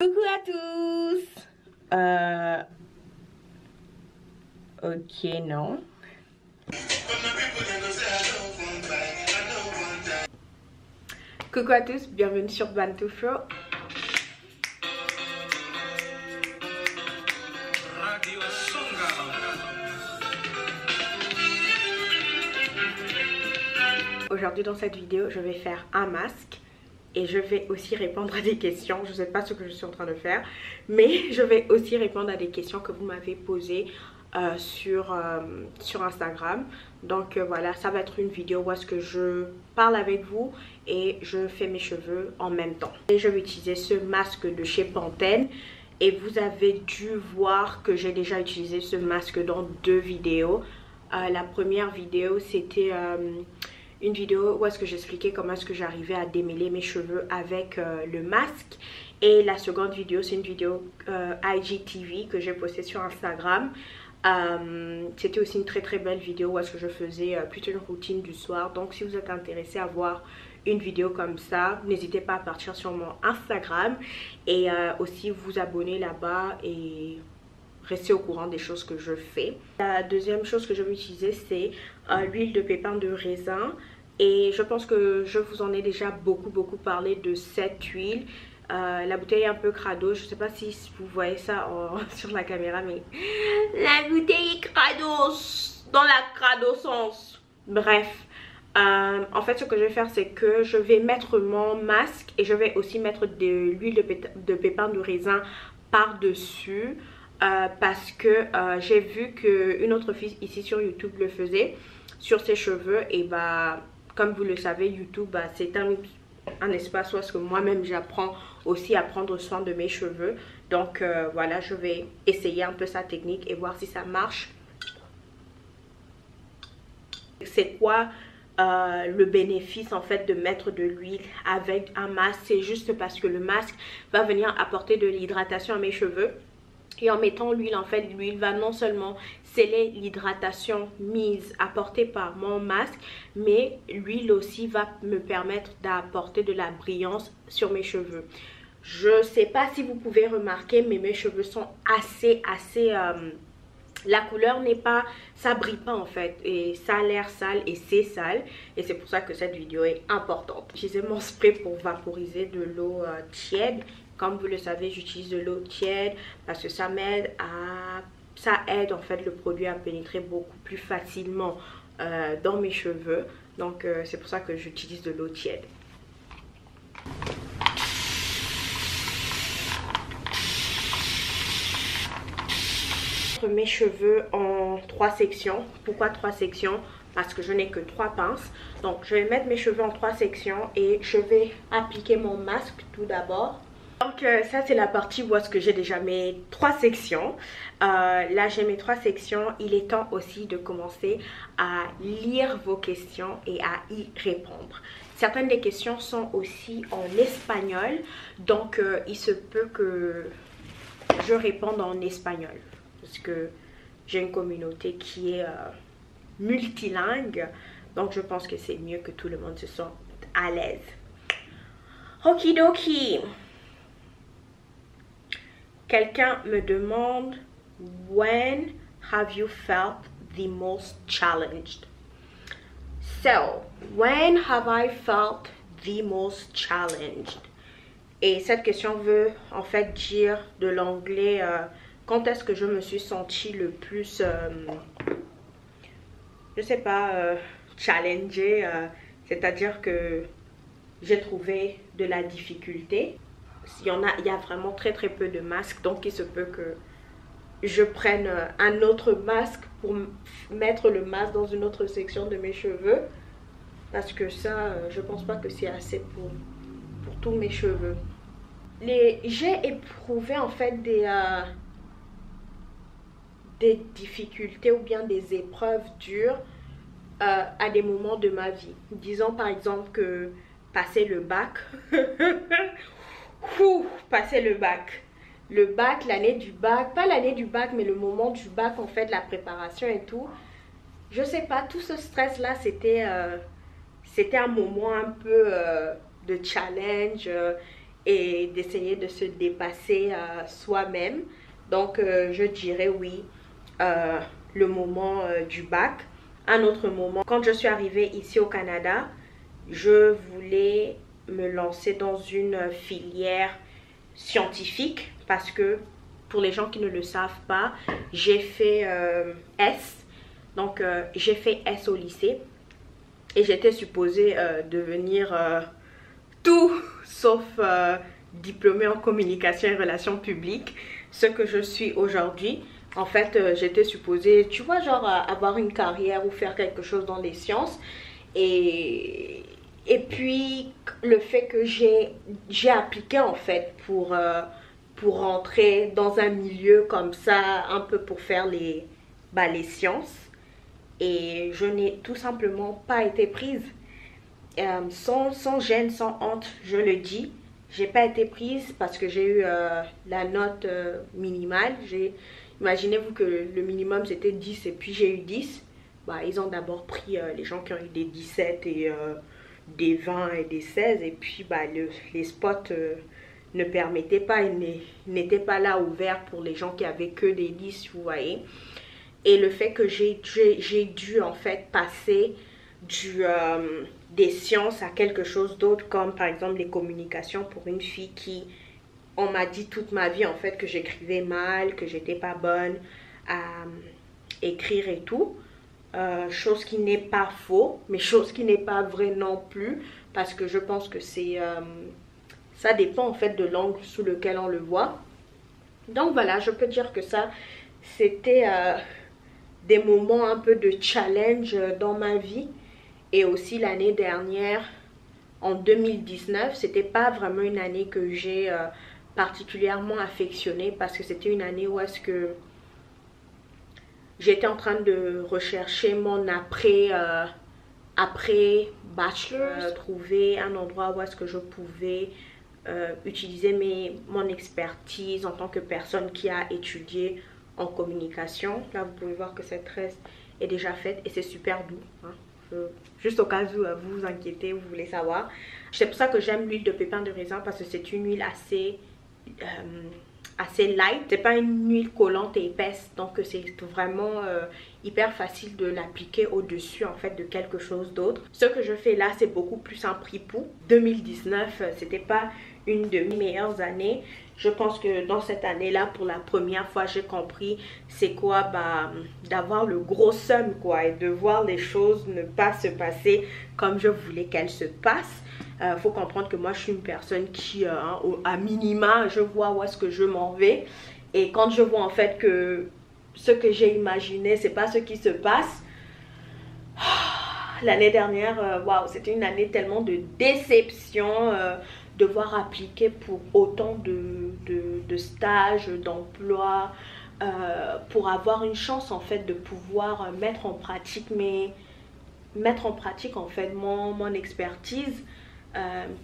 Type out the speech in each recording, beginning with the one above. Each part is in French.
Coucou à tous. Ok, non. Coucou à tous, bienvenue sur Bantu Flow. Aujourd'hui dans cette vidéo, je vais faire un masque. Et je vais aussi répondre à des questions. Je ne sais pas ce que je suis en train de faire, mais je vais aussi répondre à des questions que vous m'avez posées sur Instagram. Donc voilà, ça va être une vidéo où est-ce que je parle avec vous et je fais mes cheveux en même temps. Et je vais utiliser ce masque de chez Pantene. Et vous avez dû voir que j'ai déjà utilisé ce masque dans 2 vidéos. La première vidéo, c'était une vidéo où est-ce que j'expliquais comment est-ce que j'arrivais à démêler mes cheveux avec le masque. Et la seconde vidéo, c'est une vidéo IGTV que j'ai postée sur Instagram. C'était aussi une très belle vidéo où est-ce que je faisais plutôt une routine du soir. Donc si vous êtes intéressé à voir une vidéo comme ça, n'hésitez pas à partir sur mon Instagram et aussi vous abonner là-bas et rester au courant des choses que je fais. La deuxième chose que je vais utiliser, c'est l'huile de pépins de raisin. Et je pense que je vous en ai déjà beaucoup parlé de cette huile. La bouteille est un peu crado. Je ne sais pas si vous voyez ça sur la caméra, mais la bouteille est crado dans la crado sens. Bref. En fait, ce que je vais faire, c'est que je vais mettre mon masque et je vais aussi mettre de l'huile de pépins de raisin par-dessus. Parce que j'ai vu qu'une autre fille ici sur YouTube le faisait sur ses cheveux. Et bah, comme vous le savez, YouTube, bah, c'est un espace où est-ce que moi-même j'apprends aussi à prendre soin de mes cheveux. Donc voilà, je vais essayer un peu sa technique et voir si ça marche. C'est quoi le bénéfice en fait de mettre de l'huile avec un masque? C'est juste parce que le masque va venir apporter de l'hydratation à mes cheveux. Et en mettant l'huile, en fait, l'huile va non seulement sceller l'hydratation mise, apportée par mon masque, mais l'huile aussi va me permettre d'apporter de la brillance sur mes cheveux. Je sais pas si vous pouvez remarquer, mais mes cheveux sont assez la couleur n'est pas, ça brille pas en fait, et ça a l'air sale et c'est sale, et c'est pour ça que cette vidéo est importante. J'utilise mon spray pour vaporiser de l'eau tiède. Comme vous le savez, j'utilise de l'eau tiède parce que ça m'aide à... Ça aide en fait le produit à pénétrer beaucoup plus facilement dans mes cheveux. Donc c'est pour ça que j'utilise de l'eau tiède. Mes cheveux en 3 sections. Pourquoi 3 sections? Parce que je n'ai que 3 pinces. Donc je vais mettre mes cheveux en 3 sections et je vais appliquer mon masque tout d'abord. Donc ça c'est la partie où est-ce que j'ai déjà mes 3 sections. Là j'ai mes 3 sections. Il est temps aussi de commencer à lire vos questions et à y répondre. Certaines des questions sont aussi en espagnol. Donc il se peut que je réponde en espagnol. Parce que j'ai une communauté qui est multilingue. Donc je pense que c'est mieux que tout le monde se sente à l'aise. Okidoki. Quelqu'un me demande, when have you felt the most challenged? So, when have I felt the most challenged? Et cette question veut en fait dire de l'anglais quand est-ce que je me suis sentie le plus, je sais pas, challengée, c'est-à-dire que j'ai trouvé de la difficulté. Il y a vraiment très peu de masques, donc il se peut que je prenne un autre masque pour mettre le masque dans une autre section de mes cheveux. Parce que ça, je pense pas que c'est assez pour tous mes cheveux. J'ai éprouvé en fait des difficultés ou bien des épreuves dures à des moments de ma vie. Disons par exemple que passer le bac, passer le bac, l'année du bac, pas l'année du bac mais le moment du bac en fait, la préparation et tout. Je sais pas, tout ce stress là c'était un moment un peu de challenge et d'essayer de se dépasser soi-même. Donc je dirais oui, le moment du bac. Un autre moment, quand je suis arrivée ici au Canada, je voulais me lancer dans une filière scientifique parce que pour les gens qui ne le savent pas, j'ai fait S. Donc j'ai fait S au lycée et j'étais supposée devenir tout sauf diplômée en communication et relations publiques, ce que je suis aujourd'hui. En fait, j'étais supposée, tu vois, genre avoir une carrière ou faire quelque chose dans les sciences. Et puis, le fait que j'ai appliqué en fait pour rentrer dans un milieu comme ça, un peu pour faire les sciences. Et je n'ai tout simplement pas été prise. Sans gêne, sans honte, je le dis. J'ai pas été prise parce que j'ai eu la note minimale. Imaginez-vous que le minimum c'était 10 et puis j'ai eu 10. Bah, ils ont d'abord pris les gens qui ont eu des 17 et des 20 et des 16. Et puis bah, les spots ne permettaient pas, ils n'étaient pas là ouverts pour les gens qui avaient que des 10, vous voyez. Et le fait que j'ai dû en fait passer des sciences à quelque chose d'autre, comme par exemple les communications, pour une fille qui, on m'a dit toute ma vie en fait que j'écrivais mal, que j'étais pas bonne à écrire et tout. Chose qui n'est pas faux, mais chose qui n'est pas vrai non plus, parce que je pense que ça dépend en fait de l'angle sous lequel on le voit. Donc voilà, je peux dire que ça, c'était des moments un peu de challenge dans ma vie. Et aussi l'année dernière, en 2019, c'était pas vraiment une année que j'ai particulièrement affectionnée, parce que c'était une année où est-ce que j'étais en train de rechercher mon après bachelor, trouver un endroit où est-ce que je pouvais utiliser mon expertise en tant que personne qui a étudié en communication. Là, vous pouvez voir que cette tresse est déjà faite et c'est super doux. Hein. Juste au cas où vous vous inquiétez, vous voulez savoir. C'est pour ça que j'aime l'huile de pépins de raisin, parce que c'est une huile assez light. C'est pas une huile collante et épaisse, donc c'est vraiment hyper facile de l'appliquer au dessus en fait de quelque chose d'autre. Ce que je fais là, c'est beaucoup plus un pripou. 2019, c'était pas une de mes meilleures années. Je pense que dans cette année-là, pour la première fois, j'ai compris c'est quoi d'avoir le gros seum quoi, et de voir les choses ne pas se passer comme je voulais qu'elles se passent. Faut comprendre que moi je suis une personne qui à minima je vois où est-ce que je m'en vais, et quand je vois en fait que ce que j'ai imaginé c'est pas ce qui se passe, l'année dernière waouh, c'était une année tellement de déception, devoir appliquer pour autant de stages, d'emplois, pour avoir une chance en fait de pouvoir mettre en pratique en fait mon expertise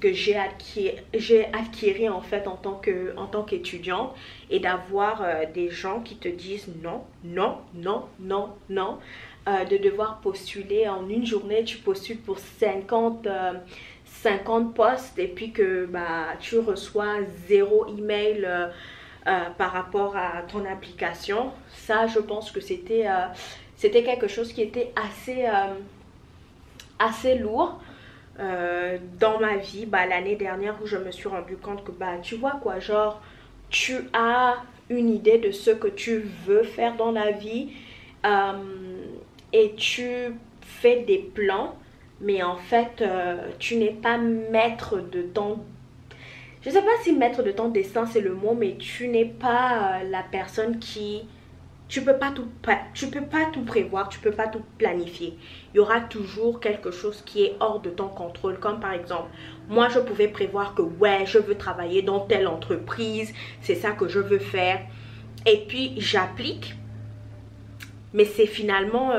que j'ai acquis en fait en tant qu'étudiante, et d'avoir des gens qui te disent non, non, non, non, non, de devoir postuler en une journée, tu postules pour 50 postes, et puis que bah, tu reçois 0 email par rapport à ton application. Ça, je pense que c'était quelque chose qui était assez lourd dans ma vie l'année dernière, où je me suis rendu compte que tu vois quoi, genre tu as une idée de ce que tu veux faire dans la vie et tu fais des plans, mais en fait tu n'es pas maître de ton, je sais pas si maître de ton destin c'est le mot, mais tu n'es pas la personne qui, tu peux pas tout prévoir, tu peux pas tout planifier. Il y aura toujours quelque chose qui est hors de ton contrôle. Comme par exemple, moi je pouvais prévoir que ouais, je veux travailler dans telle entreprise, c'est ça que je veux faire. Et puis j'applique. Mais c'est finalement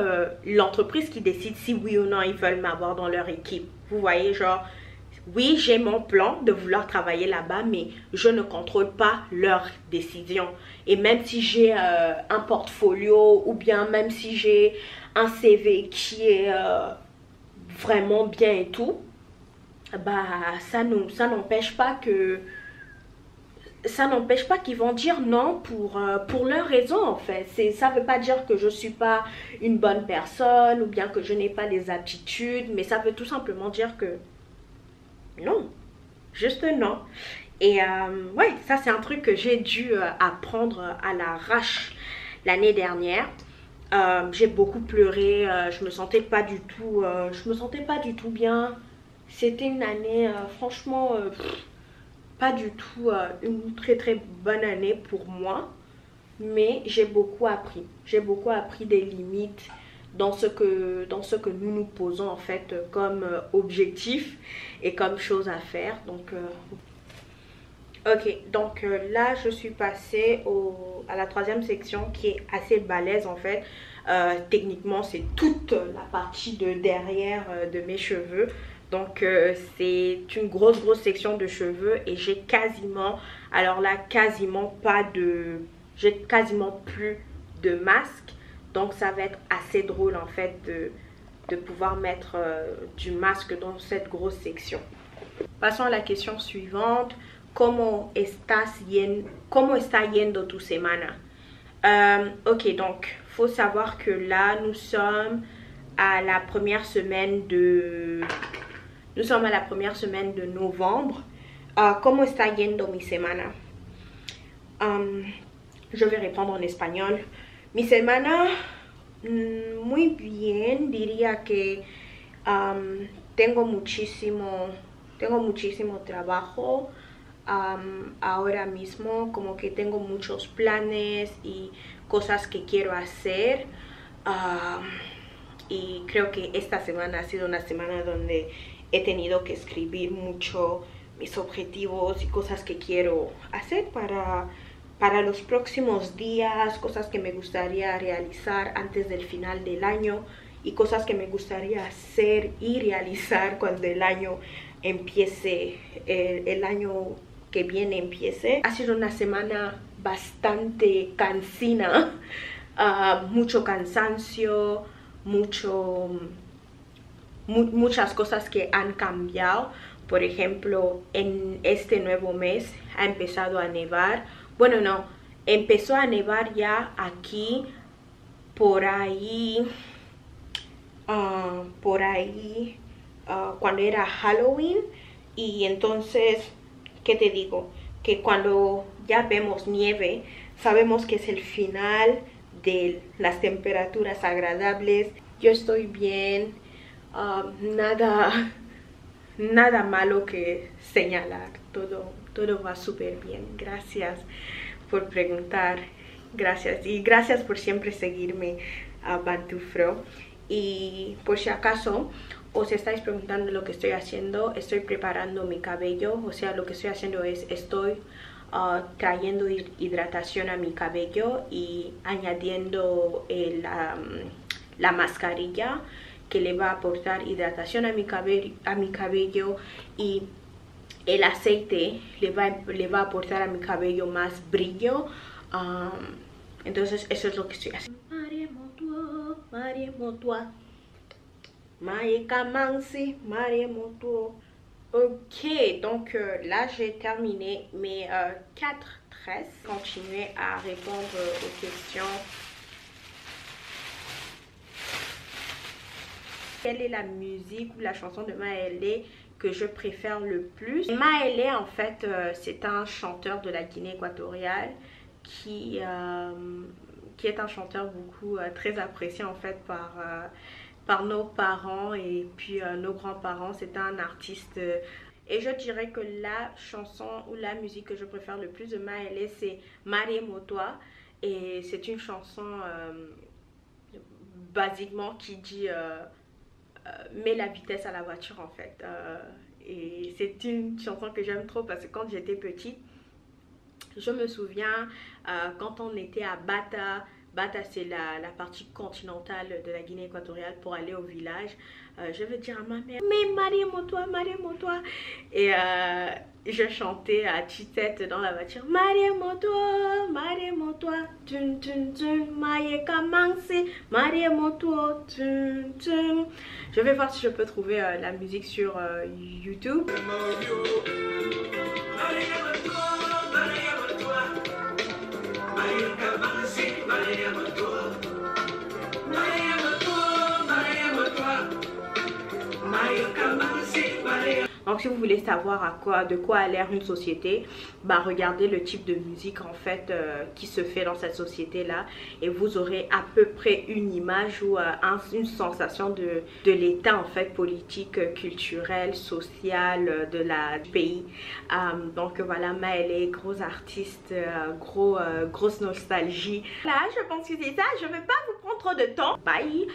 l'entreprise qui décide si oui ou non ils veulent m'avoir dans leur équipe. Vous voyez, genre, oui, j'ai mon plan de vouloir travailler là-bas, mais je ne contrôle pas leurs décisions. Et même si j'ai un portfolio, ou bien même si j'ai un CV qui est vraiment bien et tout, ça n'empêche pas que ça n'empêche pas qu'ils vont dire non pour leurs raisons en fait. Ça ne veut pas dire que je ne suis pas une bonne personne ou bien que je n'ai pas les aptitudes, mais ça veut tout simplement dire que non, juste non. Et ouais, ça c'est un truc que j'ai dû apprendre à l'arrache l'année dernière. J'ai beaucoup pleuré, je me sentais pas du tout, bien. C'était une année franchement pas du tout une très très bonne année pour moi, mais j'ai beaucoup appris. J'ai beaucoup appris des limites dans ce que nous nous posons en fait comme objectif et comme chose à faire. Donc ok, donc là je suis passée à la troisième section qui est assez balèze en fait. Techniquement c'est toute la partie de derrière de mes cheveux. Donc c'est une grosse section de cheveux et j'ai quasiment, alors là j'ai quasiment plus de masque. Donc ça va être assez drôle en fait de pouvoir mettre du masque dans cette grosse section. Passons à la question suivante. ¿Cómo está yendo tu semana? Ok, donc faut savoir que là nous sommes à la première semaine de novembre. ¿Cómo está yendo mi semana? Je vais répondre en espagnol. Mi semana, muy bien. Diría que tengo muchísimo trabajo. Ahora mismo como que tengo muchos planes y cosas que quiero hacer. Y creo que esta semana ha sido una semana donde he tenido que escribir mucho mis objetivos y cosas que quiero hacer para los próximos días, cosas que me gustaría realizar antes del final del año y cosas que me gustaría hacer y realizar cuando el año empiece, el año que viene empiece. Ha sido una semana bastante cansina, mucho cansancio, muchas cosas que han cambiado. Por ejemplo, en este nuevo mes ha empezado a nevar. Bueno, no, empezó a nevar ya aquí por ahí cuando era Halloween. Y entonces, ¿qué te digo? Que cuando ya vemos nieve, sabemos que es el final de las temperaturas agradables. Yo estoy bien, nada malo que señalar, todo va súper bien. Gracias por preguntar, gracias y gracias por siempre seguirme a Bantufro. Y por si acaso os estáis preguntando lo que estoy haciendo, estoy preparando mi cabello. O sea, lo que estoy haciendo es estoy trayendo hidratación a mi cabello y añadiendo la mascarilla que le va a aportar hidratación a mi cabello y el aceite le va a aportar a mi cabello más brillo. Entonces eso es lo que estoy haciendo. Ok, donc là j'ai terminé mes 4 tresses. Continuez à répondre aux questions. Quelle est la musique ou la chanson de Maëlé que je préfère le plus? Maëlé en fait c'est un chanteur de la Guinée équatoriale qui est un chanteur très apprécié en fait par nos parents et puis nos grands-parents. C'est un artiste et je dirais que la chanson ou la musique que je préfère le plus de Maëlé c'est Marie Motoa, et c'est une chanson basiquement qui dit mets la vitesse à la voiture en fait, et c'est une chanson que j'aime trop parce que quand j'étais petite, je me souviens quand on était à Bata c'est la partie continentale de la Guinée équatoriale, pour aller au village, je vais dire à ma mère mais Marie Motoa, et je chantais à tue-tête dans la voiture Marie Motoa, tun tun tun, Marie Kamansi, Marie Motoa, tun tun. Je vais voir si je peux trouver la musique sur YouTube. Donc si vous voulez savoir de quoi a l'air une société, bah regardez le type de musique en fait qui se fait dans cette société là et vous aurez à peu près une image ou une sensation de l'état en fait politique, culturel, social du pays. Donc voilà, Maëlé, gros artiste, grosse nostalgie. Là je pense que c'est ça, je ne vais pas vous prendre trop de temps. Bye.